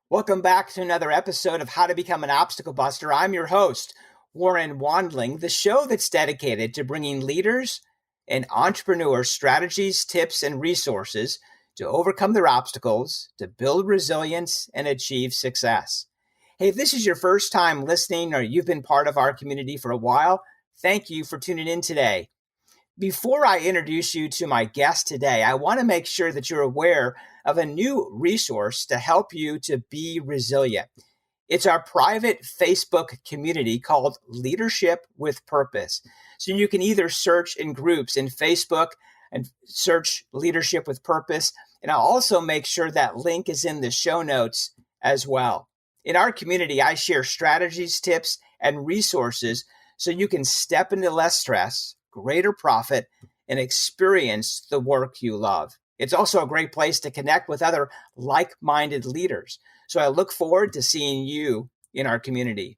Welcome back to another episode of How to Become an Obstacle Buster. I'm your host, Warren Wandling, the show that's dedicated to bringing leaders and entrepreneurs strategies, tips, and resources to overcome their obstacles, to build resilience, and achieve success. Hey, if this is your first time listening or you've been part of our community for a while, thank you for tuning in today. Before I introduce you to my guest today, I want to make sure that you're aware of a new resource to help you to be resilient. It's our private Facebook community called Leadership with Purpose. So you can either search in groups in Facebook and search Leadership with Purpose. And I'll also make sure that link is in the show notes as well. In our community, I share strategies, tips, and resources so you can step into less stress, greater profit, and experience the work you love. It's also a great place to connect with other like-minded leaders. So I look forward to seeing you in our community.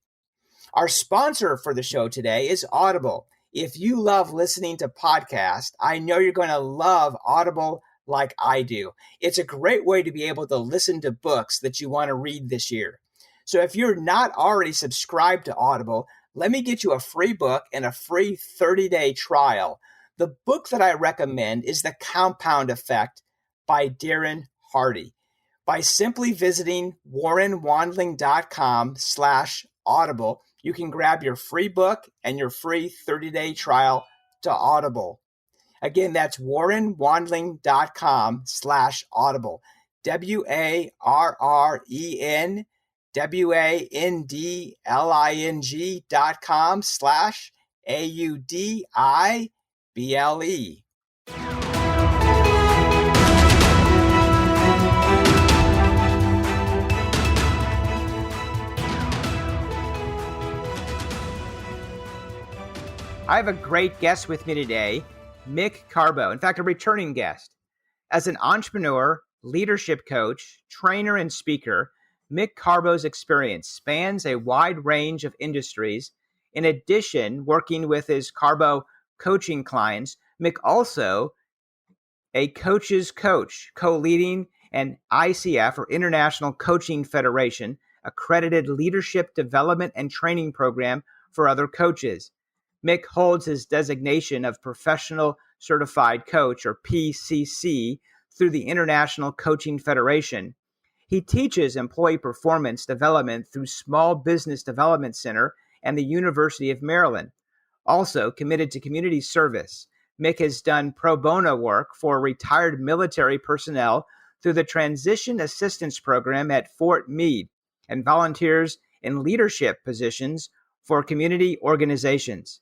Our sponsor for the show today is Audible. If you love listening to podcasts, I know you're going to love Audible like I do. It's a great way to be able to listen to books that you want to read this year. So if you're not already subscribed to Audible, let me get you a free book and a free 30-day trial. The book that I recommend is The Compound Effect by Darren Hardy. By simply visiting warrenwandling.com/audible, you can grab your free book and your free 30-day trial to Audible. Again, that's warrenwandling.com/audible. WARRENWANDLING.com/AUDIBLE. I have a great guest with me today, Mick Carbo. In fact, a returning guest. As an entrepreneur, leadership coach, trainer, and speaker, Mick Carbo's experience spans a wide range of industries. In addition, working with his Carbo coaching clients, Mick also a coach's coach, co-leading an ICF, or International Coaching Federation, accredited leadership development and training program for other coaches. Mick holds his designation of Professional Certified Coach, or PCC, through the International Coaching Federation. He teaches employee performance development through Small Business Development Center and the University of Maryland. Also committed to community service, Mick has done pro bono work for retired military personnel through the Transition Assistance Program at Fort Meade and volunteers in leadership positions for community organizations.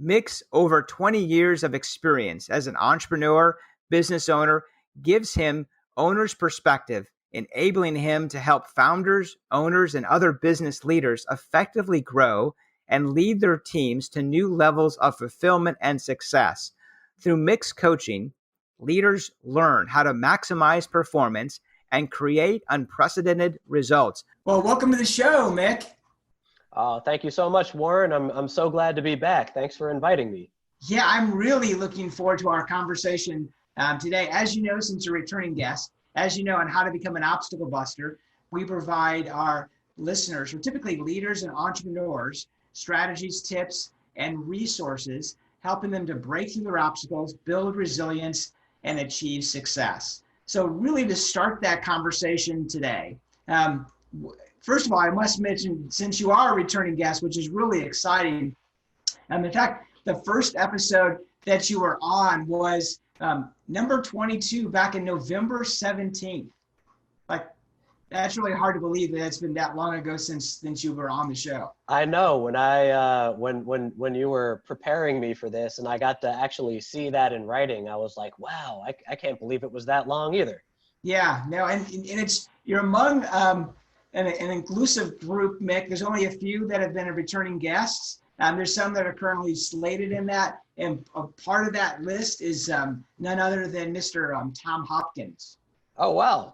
Mick's over 20 years of experience as an entrepreneur, business owner, gives him owner's perspective, enabling him to help founders, owners, and other business leaders effectively grow and lead their teams to new levels of fulfillment and success. Through Mick's coaching, leaders learn how to maximize performance and create unprecedented results. Well, welcome to the show, Mick. Thank you so much, Warren. I'm so glad to be back. Thanks for inviting me. Yeah, I'm really looking forward to our conversation today. As you know, since you're a returning guest, as you know, on How to Become an Obstacle Buster, we provide our listeners, who are typically leaders and entrepreneurs, strategies, tips, and resources, helping them to break through their obstacles, build resilience, and achieve success. So really, to start that conversation today, first of all, I must mention, since you are a returning guest, which is really exciting, in fact, the first episode that you were on was number 22 back in November 17th. Like, that's really hard to believe that it's been that long ago since you were on the show. I know. When I when you were preparing me for this and I got to actually see that in writing, I was like, wow, I can't believe it was that long either. Yeah, no, and it's, you're among an inclusive group, Mick. There's only a few that have been returning guests. There's some that are currently slated in that, and a part of that list is none other than Mr. Tom Hopkins. Oh wow,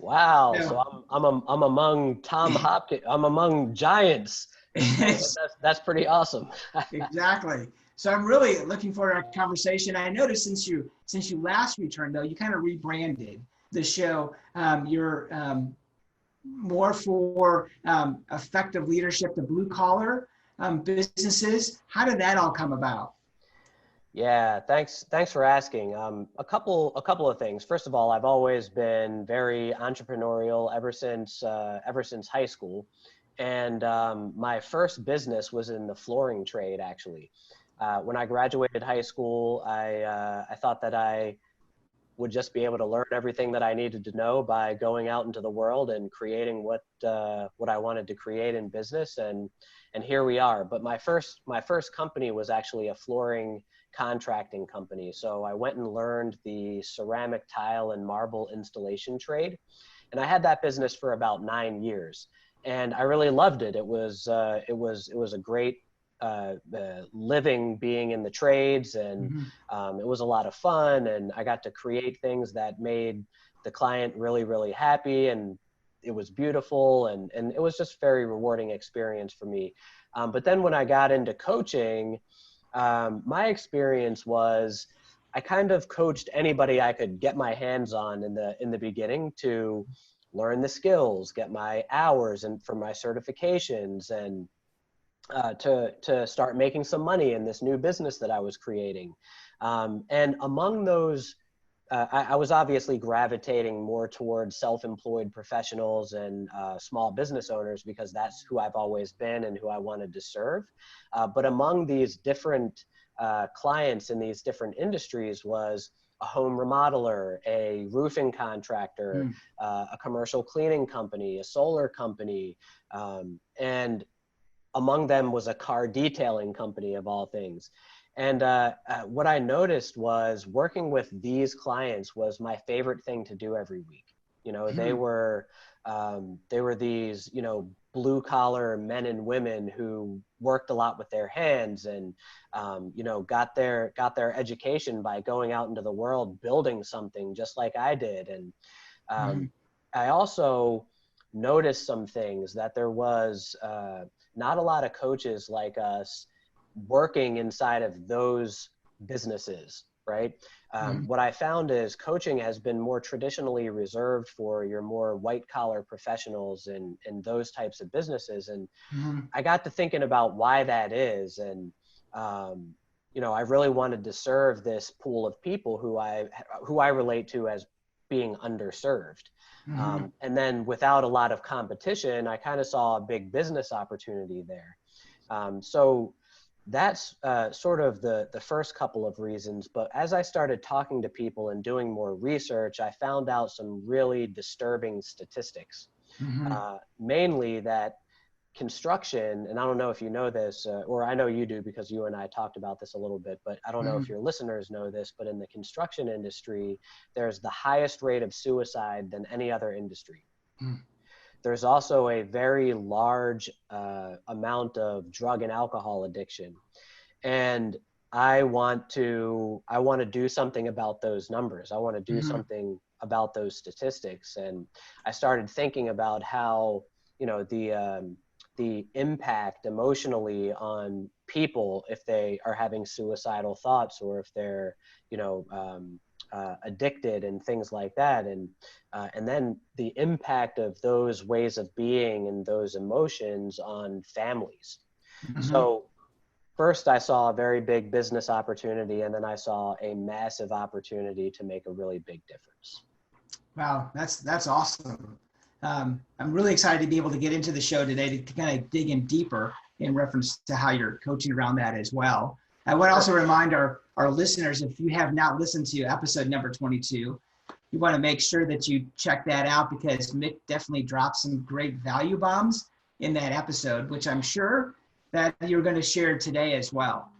wow! Yeah. So I'm among Tom Hopkins. I'm among giants. That's pretty awesome. Exactly. So I'm really looking forward to our conversation. I noticed since you last returned, though, you kind of rebranded the show. more for effective leadership to blue collar businesses. How did that all come about? Yeah, thanks for asking. A couple of things. First of all, I've always been very entrepreneurial ever since high school, and my first business was in the flooring trade. Actually, when I graduated high school, I thought that I would just be able to learn everything that I needed to know by going out into the world and creating what I wanted to create in business, and here we are. But my first company was actually a flooring contracting company. So I went and learned the ceramic tile and marble installation trade, and I had that business for about 9 years, and I really loved it. It was a great living being in the trades, and it was a lot of fun, and I got to create things that made the client really, really happy, and it was beautiful, and it was just a very rewarding experience for me. But then when I got into coaching, my experience was I kind of coached anybody I could get my hands on in the beginning to learn the skills, get my hours and for my certifications, and to start making some money in this new business that I was creating. And among those, I was obviously gravitating more towards self-employed professionals and small business owners because that's who I've always been and who I wanted to serve. But among these different clients in these different industries was a home remodeler, a roofing contractor, a commercial cleaning company, a solar company, and among them was a car detailing company of all things. And what I noticed was working with these clients was my favorite thing to do every week. You know, they were these, you know, blue collar men and women who worked a lot with their hands and, you know, got their education by going out into the world, building something just like I did. And I also noticed some things that there was not a lot of coaches like us working inside of those businesses, right? What I found is coaching has been more traditionally reserved for your more white collar professionals and those types of businesses. And I got to thinking about why that is. And, you know, I really wanted to serve this pool of people who I relate to as being underserved. And then without a lot of competition, I kind of saw a big business opportunity there. So that's sort of the first couple of reasons. But as I started talking to people and doing more research, I found out some really disturbing statistics, mainly that construction, and I don't know if you know this, or I know you do because you and I talked about this a little bit, but I don't know if your listeners know this, but in the construction industry, there's the highest rate of suicide than any other industry. There's also a very large amount of drug and alcohol addiction. And I want to do something about those numbers. I want to do something about those statistics. And I started thinking about how, you know, the impact emotionally on people if they are having suicidal thoughts or if they're, you know, addicted and things like that. And then the impact of those ways of being and those emotions on families. So first I saw a very big business opportunity, and then I saw a massive opportunity to make a really big difference. Wow, that's awesome. I'm really excited to be able to get into the show today to kind of dig in deeper in reference to how you're coaching around that as well. I would also remind our listeners, if you have not listened to episode number 22, you want to make sure that you check that out because Mick definitely dropped some great value bombs in that episode, which I'm sure that you're going to share today as well.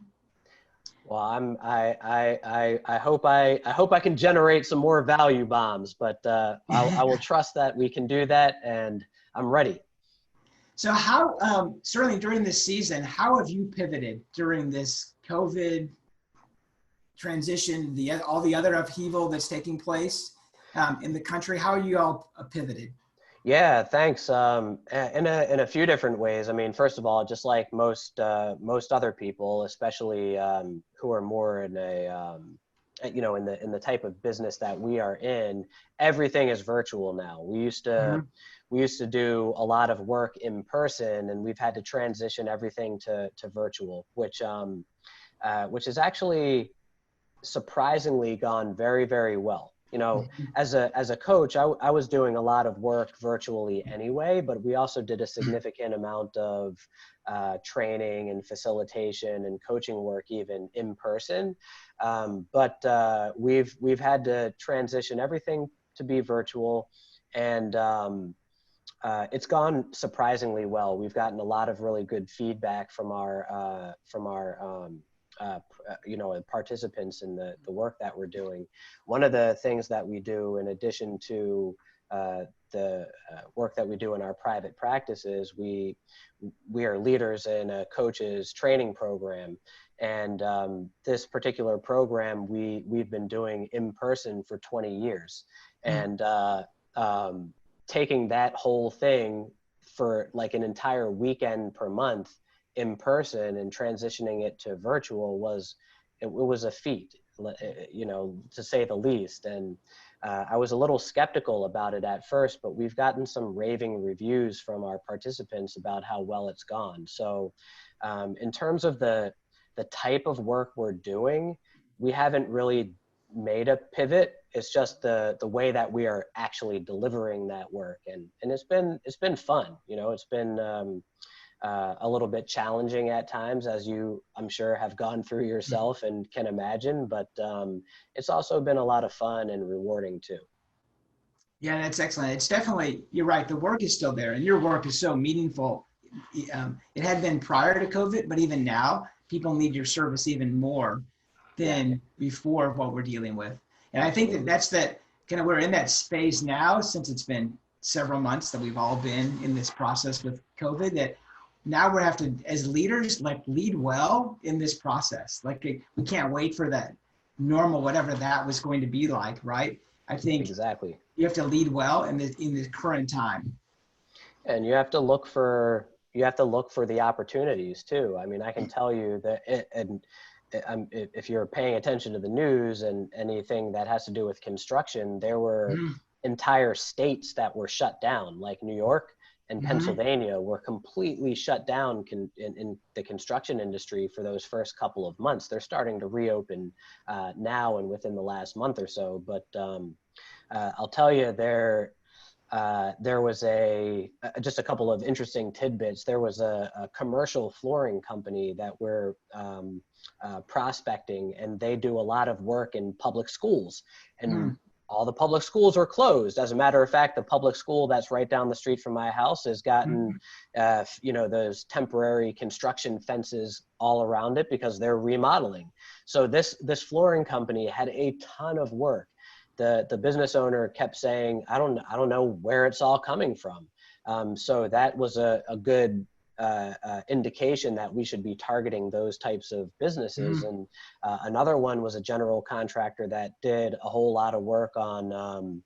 Well, I hope I can generate some more value bombs, but I will trust that we can do that, and I'm ready. So how, certainly during this season, how have you pivoted during this COVID transition, all the other upheaval that's taking place in the country? How are you all pivoted? Yeah, thanks. In a few different ways. I mean, first of all, just like most other people, especially who are more in a in the type of business that we are in, everything is virtual now. We used to do a lot of work in person, and we've had to transition everything to virtual, which has actually surprisingly gone very, very well. As a coach, I was doing a lot of work virtually anyway, but we also did a significant amount of training and facilitation and coaching work even in person. But we've had to transition everything to be virtual, and it's gone surprisingly well. We've gotten a lot of really good feedback from our participants in the work that we're doing. One of the things that we do, in addition to the work that we do in our private practices, we are leaders in a coach's training program. And this particular program we've been doing in person for 20 years. And taking that whole thing for like an entire weekend per month in person and transitioning it to virtual was a feat, to say the least. And I was a little skeptical about it at first, but we've gotten some raving reviews from our participants about how well it's gone. So in terms of the type of work we're doing, we haven't really made a pivot. It's just the way that we are actually delivering that work, and it's been fun. It's been a little bit challenging at times, as you, I'm sure, have gone through yourself and can imagine, but it's also been a lot of fun and rewarding too. Yeah, that's excellent. It's definitely, you're right, the work is still there, and your work is so meaningful. It had been prior to COVID, but even now, people need your service even more than before what we're dealing with. And I think that's we're in that space now, since it's been several months that we've all been in this process with COVID, that now we have to, as leaders, lead well in this process. We can't wait for that normal, whatever that was going to be like, right? I think exactly. You have to lead well in the current time. And you have to look for the opportunities too. I mean, I can tell you that if you're paying attention to the news and anything that has to do with construction, there were entire states that were shut down, like New York and Pennsylvania were completely shut down in the construction industry for those first couple of months. They're starting to reopen now and within the last month or so. But I'll tell you, there was just a couple of interesting tidbits. There was a commercial flooring company that we're prospecting, and they do a lot of work in public schools, and all the public schools are closed. As a matter of fact, the public school that's right down the street from my house has gotten those temporary construction fences all around it because they're remodeling. So this flooring company had a ton of work. The business owner kept saying, I don't know where it's all coming from. So that was a good indication that we should be targeting those types of businesses. And another one was a general contractor that did a whole lot of work on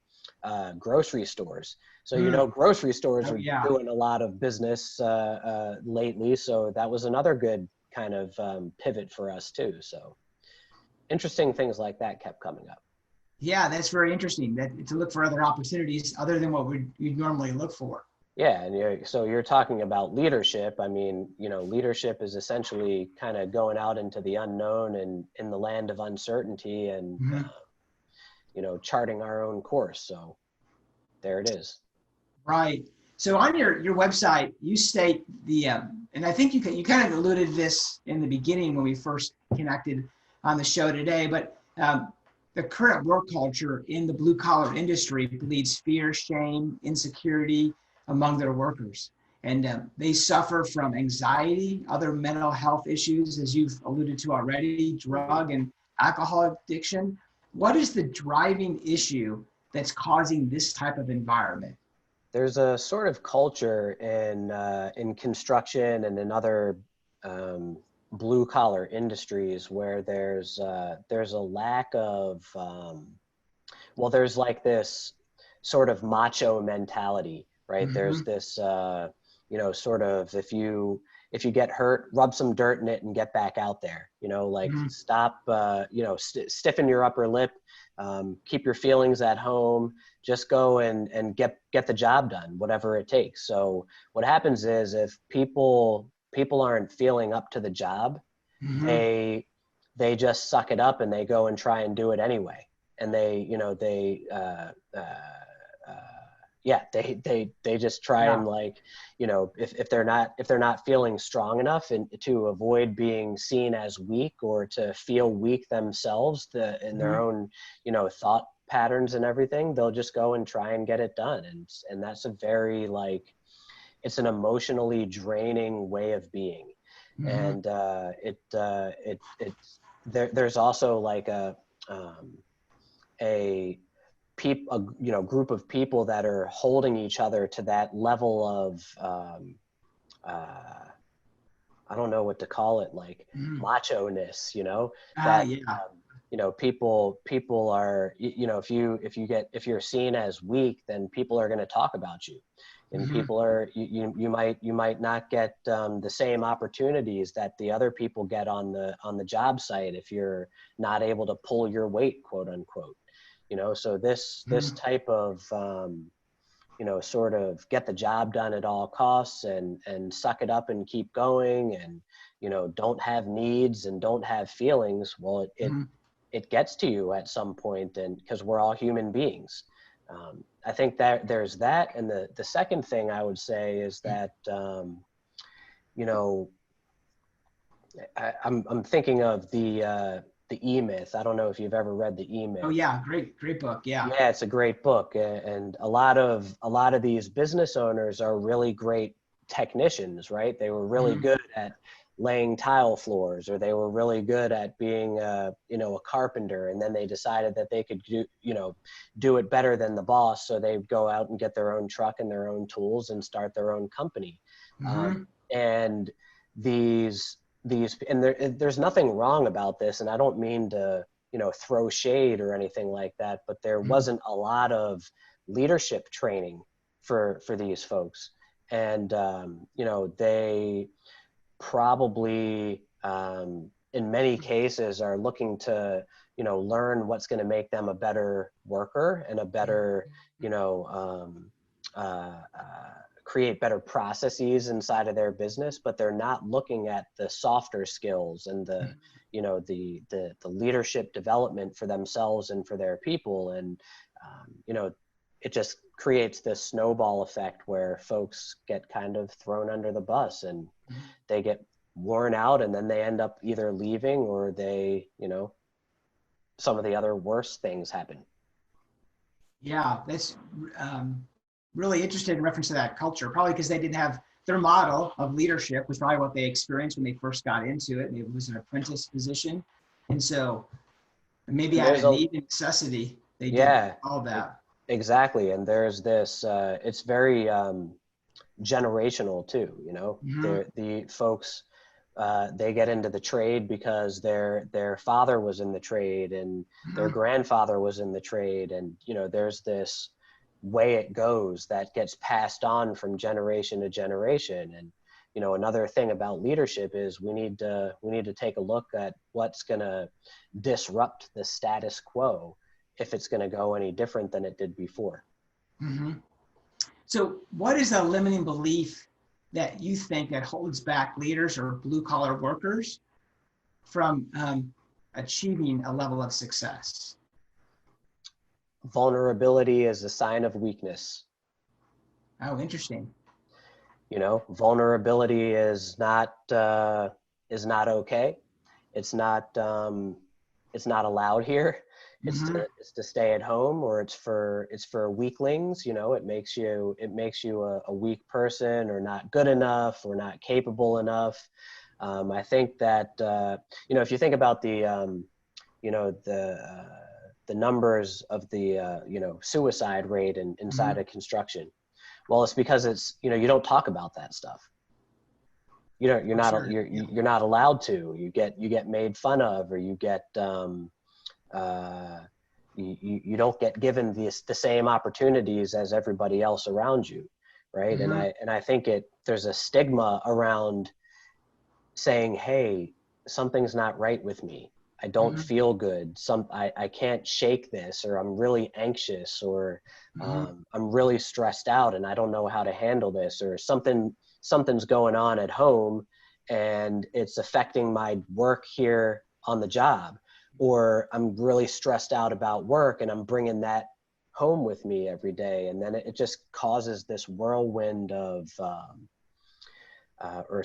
grocery stores. So, grocery stores are doing a lot of business lately. So that was another good kind of pivot for us too. So interesting things like that kept coming up. Yeah, that's very interesting, to look for other opportunities other than what we'd normally look for. Yeah, and so you're talking about leadership. I mean, leadership is essentially kind of going out into the unknown and in the land of uncertainty and, charting our own course. So there it is. Right. So on your website, you state and I think you kind of alluded this in the beginning when we first connected on the show today, but the current work culture in the blue collar industry bleeds fear, shame, insecurity among their workers. And they suffer from anxiety, other mental health issues, as you've alluded to already, drug and alcohol addiction. What is the driving issue that's causing this type of environment? There's a sort of culture in construction and in other blue collar industries where there's a lack of there's like this sort of macho mentality, right? There's this sort of, if you if you get hurt, rub some dirt in it and get back out there. Like stop, stiffen your upper lip, keep your feelings at home, just go and get the job done, whatever it takes. So what happens is if people aren't feeling up to the job, they just suck it up and they go and try and do it anyway. And they just try and if they're not feeling strong enough and to avoid being seen as weak or to feel weak themselves in their own, thought patterns and everything, they'll just go and try and get it done. And that's a very it's an emotionally draining way of being. And there's also a group of people that are holding each other to that level of I don't know what to call it, macho-ness, people are, if you're seen as weak, then people are going to talk about you. And people are, you might not get the same opportunities that the other people get on the job site if you're not able to pull your weight, quote unquote. So this type of sort of get the job done at all costs and suck it up and keep going and don't have needs and don't have feelings. Well, it gets to you at some point, and because we're all human beings. I think that there's that. And the second thing I would say is that, I'm thinking of the E-Myth. I don't know if you've ever read the E-Myth. Oh yeah. Great book. Yeah. Yeah. It's a great book. And a lot of these business owners are really great technicians, right? They were really good at laying tile floors, or they were really good at being a carpenter, and then they decided that they could do it better than the boss, so they go out and get their own truck and their own tools and start their own company. And these and there's nothing wrong about this, and I don't mean to throw shade or anything like that, but there wasn't a lot of leadership training for these folks, and they probably in many cases are looking to learn what's going to make them a better worker and a better create better processes inside of their business, but they're not looking at the softer skills and the leadership development for themselves and for their people. And it just creates this snowball effect where folks get kind of thrown under the bus and they get worn out, and then they end up either leaving or they, some of the other worst things happen. Yeah, that's really interested in reference to that culture, probably because they didn't have their model of leadership was probably what they experienced when they first got into it. Maybe it was an apprentice position. And so maybe out of need and necessity, they did all that. Exactly. And there's this, it's very generational too, the folks, they get into the trade because their father was in the trade and their grandfather was in the trade. And, there's this way it goes that gets passed on from generation to generation. And, another thing about leadership is we need to take a look at what's going to disrupt the status quo if it's going to go any different than it did before. So what is a limiting belief that you think that holds back leaders or blue collar workers from achieving a level of success? Vulnerability is a sign of weakness. Oh, interesting. Vulnerability is not okay. It's not allowed here. It's to stay at home, or it's for weaklings. It makes you a weak person, or not good enough, or not capable enough. I think that if you think about the numbers of the suicide rate inside of construction, well, it's because it's you don't talk about that stuff. You're not allowed to. You get made fun of, or you get you don't get given the same opportunities as everybody else around you, right? And I think there's a stigma around saying, hey, something's not right with me. I don't Mm-hmm. feel good. I can't shake this, or I'm really anxious, or Mm-hmm. I'm really stressed out and I don't know how to handle this, or something's going on at home and it's affecting my work here on the job, or I'm really stressed out about work and I'm bringing that home with me every day. And then it just causes this whirlwind or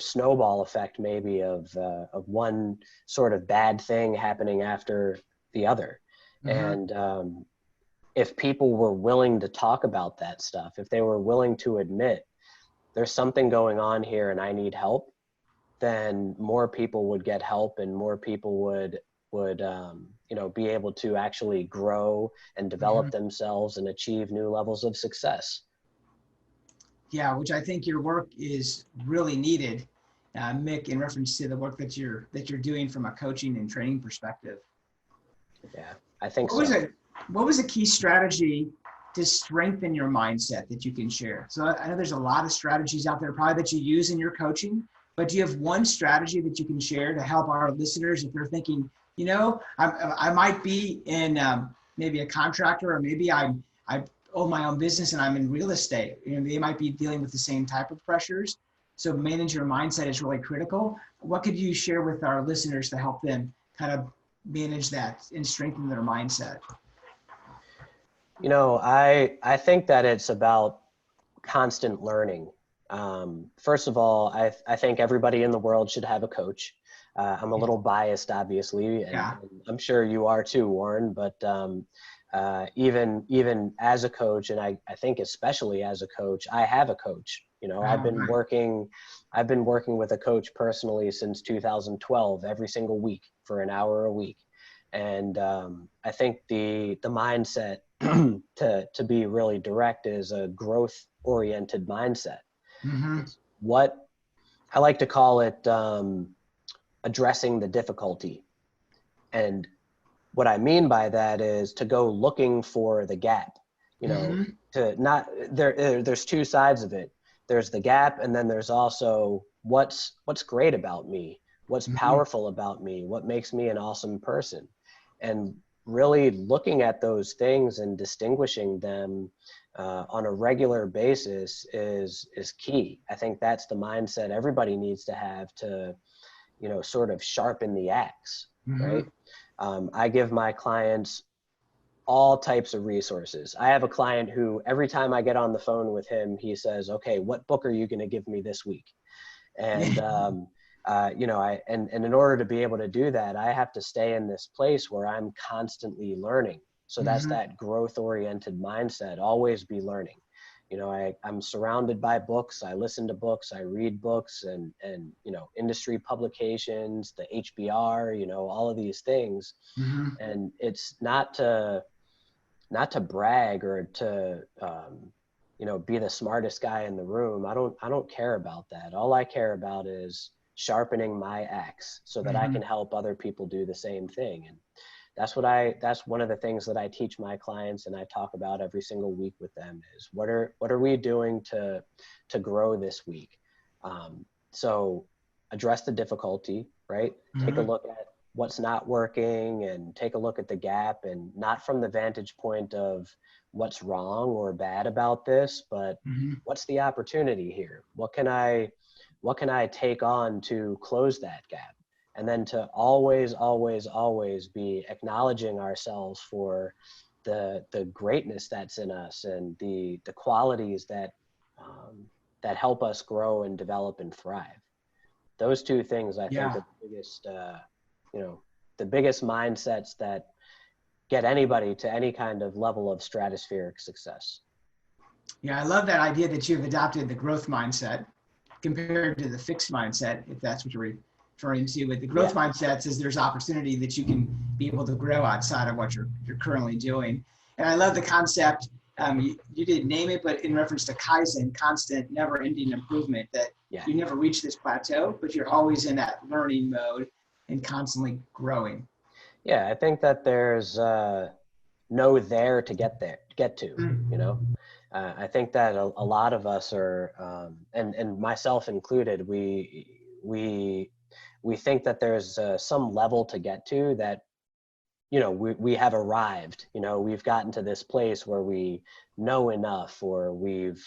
snowball effect maybe of one sort of bad thing happening after the other. Mm-hmm. And if people were willing to talk about that stuff, if they were willing to admit there's something going on here and I need help, then more people would get help and more people would be able to actually grow and Mm-hmm. develop themselves and achieve new levels of success. Yeah, which I think your work is really needed, Mick, in reference to the work that you're doing from a coaching and training perspective. Yeah, I think What was so. it? What was a key strategy to strengthen your mindset that you can share? So I know there's a lot of strategies out there probably that you use in your coaching, but do you have one strategy that you can share to help our listeners if they're thinking, I might be in maybe a contractor, or maybe I own my own business and I'm in real estate. They might be dealing with the same type of pressures. So managing your mindset is really critical. What could you share with our listeners to help them kind of manage that and strengthen their mindset? I think that it's about constant learning. First of all, I think everybody in the world should have a coach. I'm a little biased, obviously, Yeah. and I'm sure you are too, Warren. But even as a coach, and I think especially as a coach, I have a coach. Right. I've been working with a coach personally since 2012, every single week for an hour a week. And I think the mindset to be really direct is a growth oriented mindset. Mm-hmm. It's what I like to call it, addressing the difficulty. And what I mean by that is to go looking for the gap, you know, Mm-hmm. to not there's two sides of it. There's the gap, and then there's also what's great about me, what's Mm-hmm. powerful about me, what makes me an awesome person. And really looking at those things and distinguishing them on a regular basis is key. I think that's the mindset everybody needs to have to, sort of sharpen the axe, Mm-hmm. right? I give my clients all types of resources. I have a client who every time I get on the phone with him, he says, okay, what book are you going to give me this week? And, and in order to be able to do that, I have to stay in this place where I'm constantly learning. So that's Mm-hmm. that growth oriented mindset, always be learning. I'm surrounded by books. I listen to books, I read books and industry publications, the HBR, all of these things. Mm-hmm. And it's not to brag or to be the smartest guy in the room. I don't care about that. All I care about is sharpening my axe so that I Mm-hmm. can help other people do the same thing. And that's one of the things that I teach my clients and I talk about every single week with them is what are we doing to grow this week. So address the difficulty, right? Take a Mm-hmm. look at what's not working and take a look at the gap, and not from the vantage point of what's wrong or bad about this, but Mm-hmm. what's the opportunity here? What can I take on to close that gap? And then to always, always, always be acknowledging ourselves for the greatness that's in us and the qualities that help us grow and develop and thrive. Those two things I think Yeah. are the biggest the biggest mindsets that get anybody to any kind of level of stratospheric success. Yeah. I love that idea that you've adopted the growth mindset compared to the fixed mindset, if that's what you're referring to. With the growth Yeah. mindset says there's opportunity that you can be able to grow outside of what you're currently doing. And I love the concept. You didn't name it, but in reference to Kaizen, constant, never-ending improvement, that Yeah. you never reach this plateau, but you're always in that learning mode and constantly growing. Yeah. I think that there's no there to get to, you Mm. know? I think that a lot of us are, and myself included, we we think that there's some level to get to that, we have arrived, we've gotten to this place where we know enough, or we've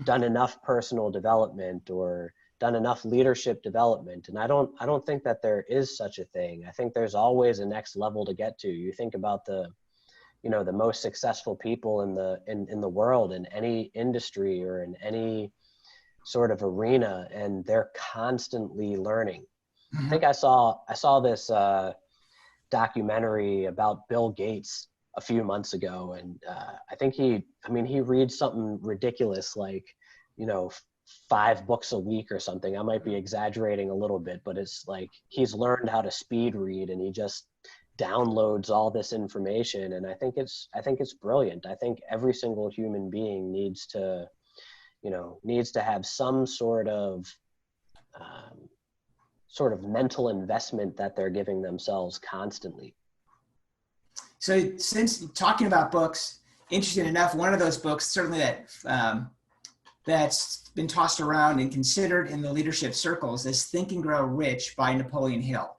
done enough personal development or done enough leadership development. And I don't think that there is such a thing. I think there's always a next level to get to. You think about the most successful people in the world, in any industry or in any sort of arena, and they're constantly learning. I think I saw this documentary about Bill Gates a few months ago, and I think he reads something ridiculous like 5 books a week or something. I might be exaggerating a little bit, but it's like he's learned how to speed read, and he just downloads all this information. And I think it's brilliant. I think every single human being needs to have some sort of mental investment that they're giving themselves constantly. So since talking about books, interesting enough, one of those books certainly that's been tossed around and considered in the leadership circles is Think and Grow Rich by Napoleon Hill.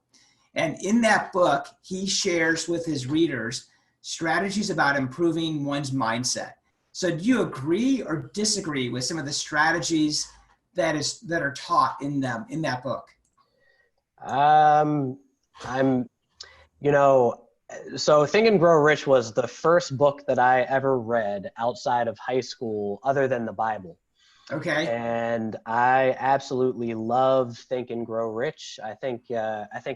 And in that book, he shares with his readers strategies about improving one's mindset. So do you agree or disagree with some of the strategies that are taught in that book? So Think and Grow Rich was the first book that I ever read outside of high school, other than the Bible. Okay. And I absolutely love Think and Grow Rich. I think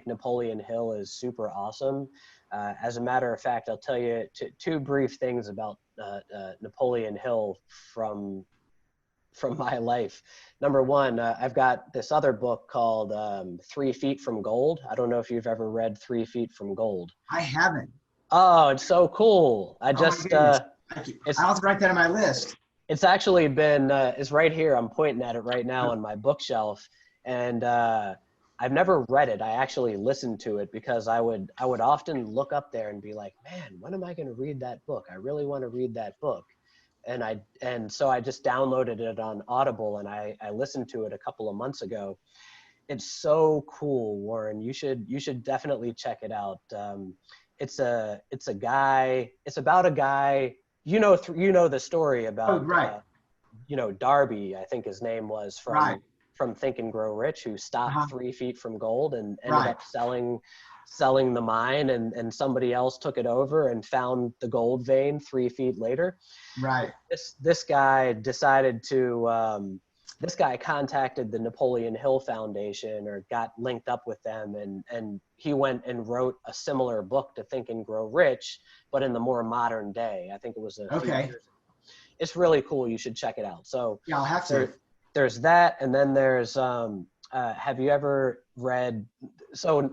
Napoleon Hill is super awesome. As a matter of fact, I'll tell you two brief things about Napoleon Hill from my life. Number one, I've got this other book called 3 Feet from Gold. I don't know if you've ever read 3 Feet from Gold. I haven't. Oh, it's so cool. I'll have to write that on my list. It's actually been, it's right here. I'm pointing at it right now on my bookshelf. And I've never read it. I actually listened to it because I would often look up there and be like, man, when am I going to read that book? I really want to read that book. And so I just downloaded it on Audible, and I listened to it a couple of months ago. It's so cool, Warren. You should definitely check it out. It's about a guy. You know the story about Darby, I think his name was, from Think and Grow Rich, who stopped 3 feet from gold and ended up selling the mine, and somebody else took it over and found the gold vein 3 feet later. Right. This guy decided to this guy contacted the Napoleon Hill Foundation, or got linked up with them, and he went and wrote a similar book to Think and Grow Rich, but in the more modern day. I think it was a few years ago. It's really cool. You should check it out. So yeah, I'll have to. There's that, and then there's have you ever read? So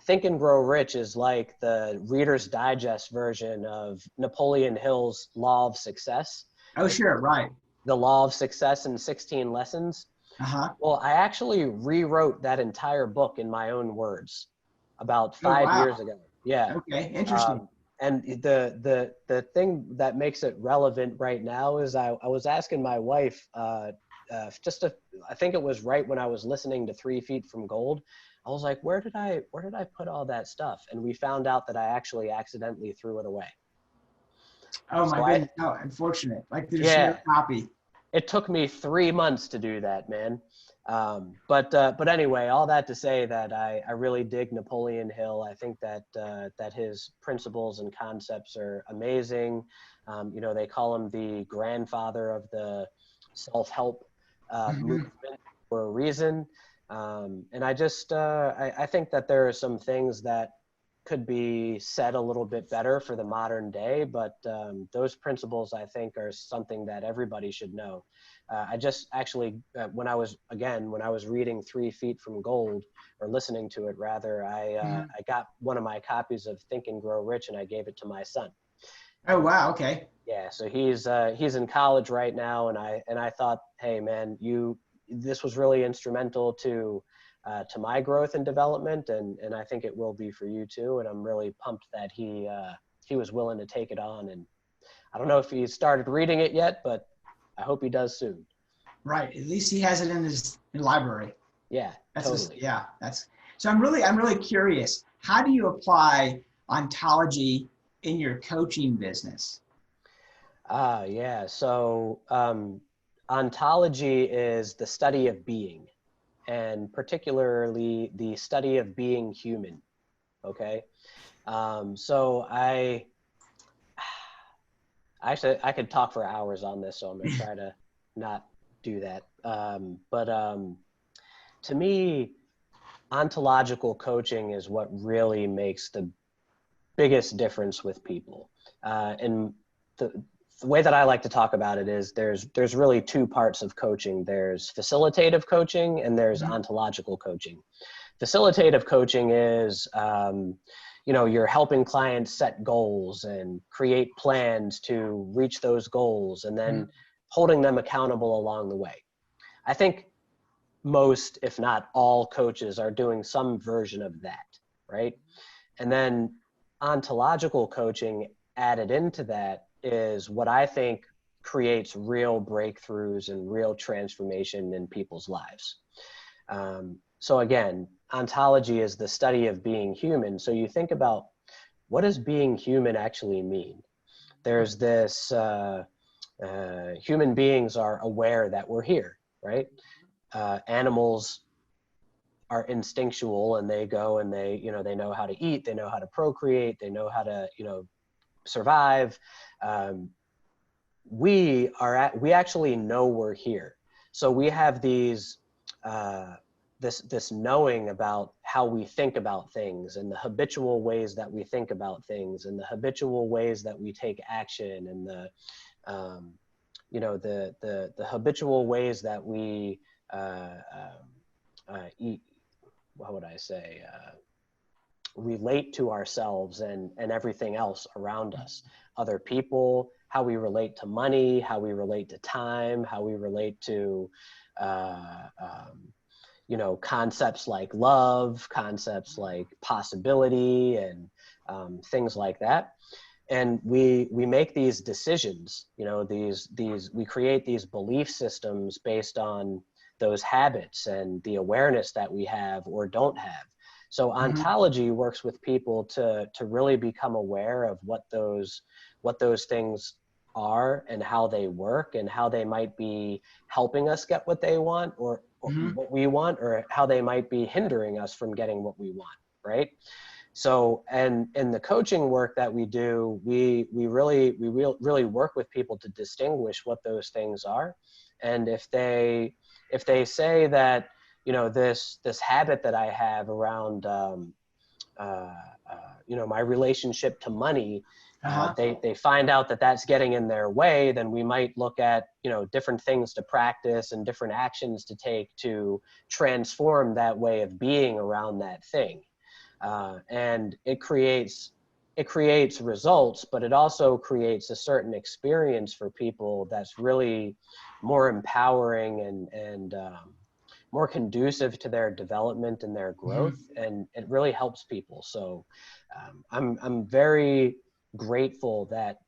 Think and Grow Rich is like the Reader's Digest version of Napoleon Hill's Law of Success. Oh, sure, right. The Law of Success in 16 Lessons. Well, I actually rewrote that entire book in my own words about 5 years ago. Yeah. Okay, interesting. And the thing that makes it relevant right now is I was asking my wife, I think it was right when I was listening to 3 Feet from Gold. I was like, where did I put all that stuff? And we found out that I actually accidentally threw it away. Oh my goodness! No, unfortunate. Like there's no copy. It took me 3 months to do that, man. But anyway, all that to say that I really dig Napoleon Hill. I think that his principles and concepts are amazing. They call him the grandfather of the self-help movement for a reason. And I think that there are some things that could be said a little bit better for the modern day, but those principles, I think, are something that everybody should know. I just actually, when I was reading 3 Feet from Gold, or listening to it rather, I got one of my copies of Think and Grow Rich, and I gave it to my son. Oh, wow. Okay. Yeah. So he's in college right now. And I thought, hey man, this was really instrumental to my growth and development. And I think it will be for you too. And I'm really pumped that he was willing to take it on. And I don't know if he started reading it yet, but I hope he does soon. Right. At least he has it in his library. Yeah, totally. So I'm really curious. How do you apply ontology in your coaching business? Yeah. So ontology is the study of being, and particularly the study of being human. Okay. So I could talk for hours on this, so I'm going to try to not do that. But to me, ontological coaching is what really makes the biggest difference with people. And the way that I like to talk about it is there's really two parts of coaching. There's facilitative coaching and there's ontological coaching. Facilitative coaching is, you're helping clients set goals and create plans to reach those goals and then holding them accountable along the way. I think most, if not all, coaches are doing some version of that, right? And then ontological coaching added into that is what I think creates real breakthroughs and real transformation in people's lives. So again, ontology is the study of being human. So you think about, what does being human actually mean? There's this, human beings are aware that we're here, right? Animals are instinctual, and they go and they know how to eat, they know how to procreate, they know how to, survive. We actually know we're here. So we have these, this knowing about how we think about things and the habitual ways that we think about things and the habitual ways that we take action and the habitual ways that we eat, what would I say, relate to ourselves and everything else around us, other people, how we relate to money, how we relate to time, how we relate to, concepts like love, concepts like possibility, and things like that. And we make these decisions, we create these belief systems based on those habits and the awareness that we have or don't have. So ontology works with people to really become aware of what those things are and how they work and how they might be helping us get what they want or what we want, or how they might be hindering us from getting what we want, right? So, and in the coaching work that we do, we really work with people to distinguish what those things are. And if they say that, this habit that I have around, my relationship to money, they find out that that's getting in their way, then we might look at, different things to practice and different actions to take to transform that way of being around that thing. And it creates results, but it also creates a certain experience for people that's really more empowering and more conducive to their development and their growth, and it really helps people. So I'm very grateful that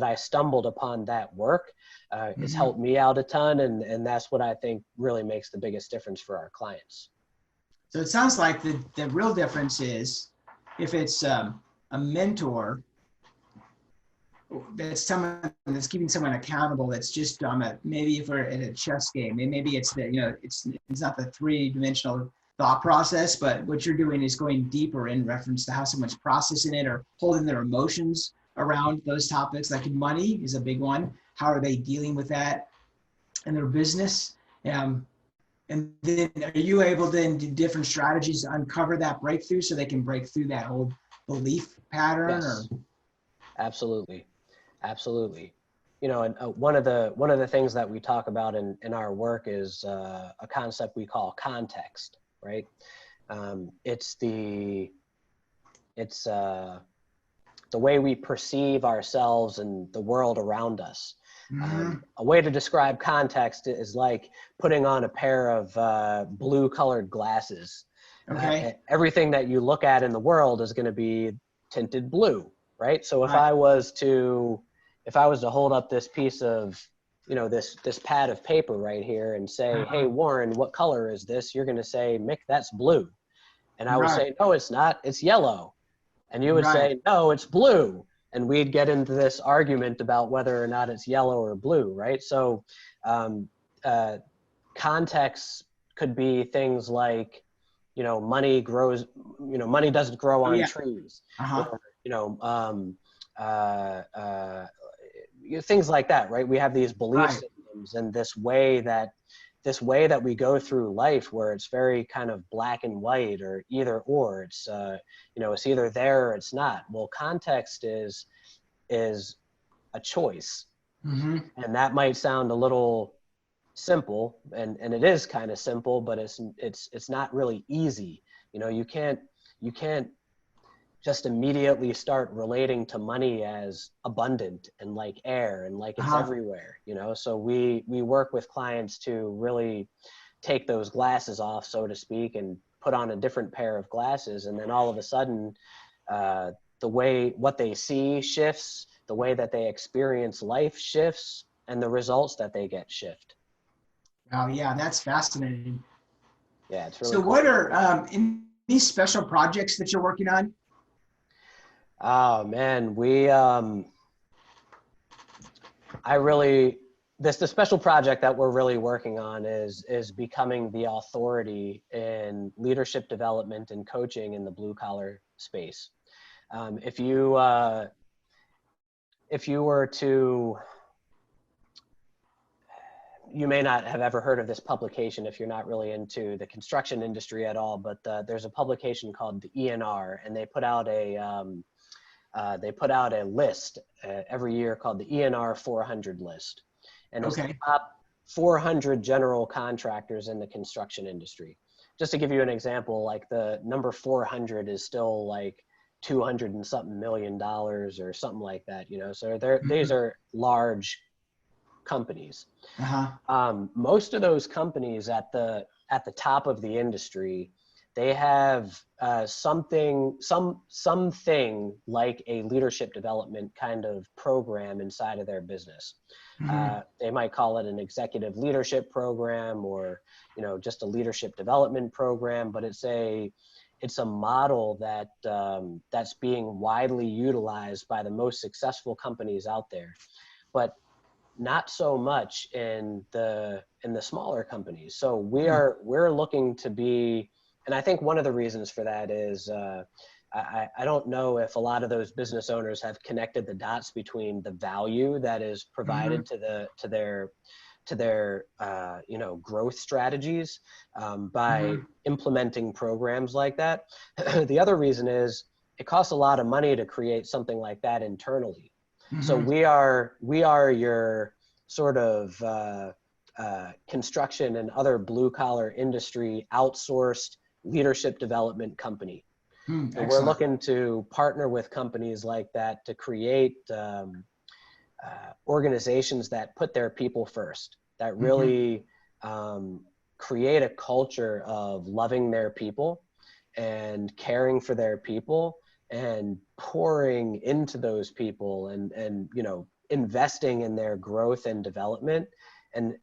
I stumbled upon that work. It's helped me out a ton, and that's what I think really makes the biggest difference for our clients. So it sounds like the real difference is if it's a mentor, that's someone that's keeping someone accountable. That's just maybe if we're at a chess game, and maybe it's it's not the three-dimensional thought process, but what you're doing is going deeper in reference to how someone's processing it or holding their emotions around those topics. Like money is a big one. How are they dealing with that in their business? And then are you able to then do different strategies to uncover that breakthrough so they can break through that old belief pattern? Yes. Absolutely. And one of the things that we talk about in our work is a concept we call context, right? It's the way we perceive ourselves and the world around us. A way to describe context is like putting on a pair of blue colored glasses. Okay. Everything that you look at in the world is going to be tinted blue, right? So if I was to hold up this piece of this pad of paper right here and say, hey, Warren, what color is this? You're going to say, Mick, that's blue. And I would say, no, it's not, it's yellow. And you would say, no, it's blue. And we'd get into this argument about whether or not it's yellow or blue, right? So context could be things like, money doesn't grow on trees. Or, things like that, right? We have these belief systems and this way that we go through life where it's very kind of black and white or either or. It's it's either there or it's not. Well, context is a choice. And that might sound a little simple, and it is kind of simple, but it's not really easy. You can't just immediately start relating to money as abundant and like air and like it's everywhere, So we work with clients to really take those glasses off, so to speak, and put on a different pair of glasses. And then all of a sudden, what they see shifts, the way that they experience life shifts, and the results that they get shift. Oh yeah, that's fascinating. Yeah, it's really so cool. What are any special projects that you're working on? Oh man, the special project that we're really working on is becoming the authority in leadership development and coaching in the blue collar space. If you were to, you may not have ever heard of this publication if you're not really into the construction industry at all, but there's a publication called the ENR, and they put out a list every year called the ENR 400 list. And it's the top 400 general contractors in the construction industry. Just to give you an example, like the number 400 is still like 200 and something $million or something like that, so these are large companies. Most of those companies at the top of the industry, they have something like a leadership development kind of program inside of their business. They might call it an executive leadership program or, just a leadership development program, but it's a model that's being widely utilized by the most successful companies out there, but not so much in the smaller companies. So we're looking to be. And I think one of the reasons for that is I don't know if a lot of those business owners have connected the dots between the value that is provided to their growth strategies by implementing programs like that. The other reason is it costs a lot of money to create something like that internally. So we are your sort of construction and other blue collar industry outsourced leadership development company. And we're looking to partner with companies like that to create organizations that put their people first, that really create a culture of loving their people and caring for their people and pouring into those people and investing in their growth and development. And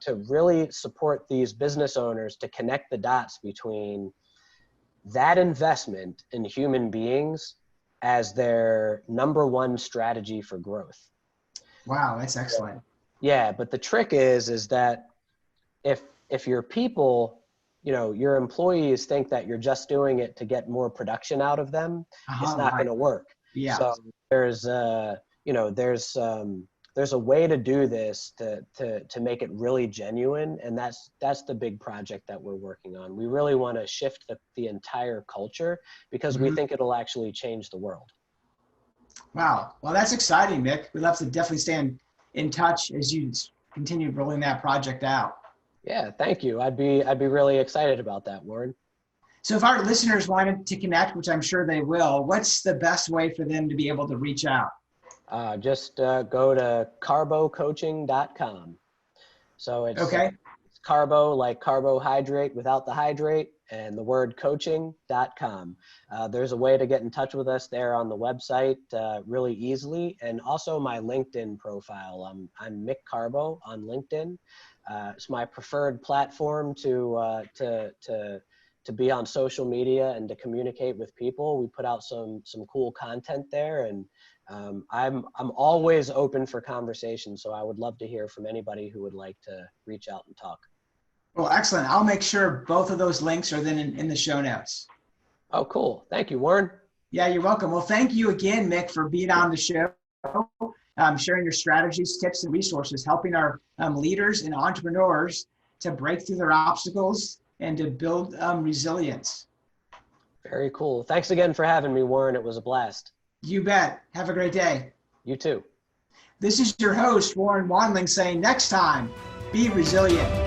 to really support these business owners to connect the dots between that investment in human beings as their number one strategy for growth. Wow, that's excellent. Yeah, but the trick is that if your people, your employees think that you're just doing it to get more production out of them, it's not going to work. Yeah. So there's a way to do this to make it really genuine. And that's the big project that we're working on. We really want to shift the entire culture because we think it'll actually change the world. Wow. Well, that's exciting, Mick. We'd love to definitely stay in touch as you continue rolling that project out. Yeah, thank you. I'd be really excited about that, Warren. So if our listeners wanted to connect, which I'm sure they will, what's the best way for them to be able to reach out? Just go to carbocoaching.com. So it's Carbo, like carbohydrate without the hydrate, and the word coaching.com. There's a way to get in touch with us there on the website really easily. And also my LinkedIn profile. I'm Mick Carbo on LinkedIn. It's my preferred platform to be on social media and to communicate with people. We put out some cool content there, and I'm always open for conversation. So I would love to hear from anybody who would like to reach out and talk. Well, excellent. I'll make sure both of those links are then in the show notes. Oh, cool. Thank you, Warren. Yeah, you're welcome. Well, thank you again, Mick, for being on the show, sharing your strategies, tips, and resources, helping our leaders and entrepreneurs to break through their obstacles and to build resilience. Very cool. Thanks again for having me, Warren. It was a blast. You bet. Have a great day. You too. This is your host, Warren Wandling, saying next time, be resilient.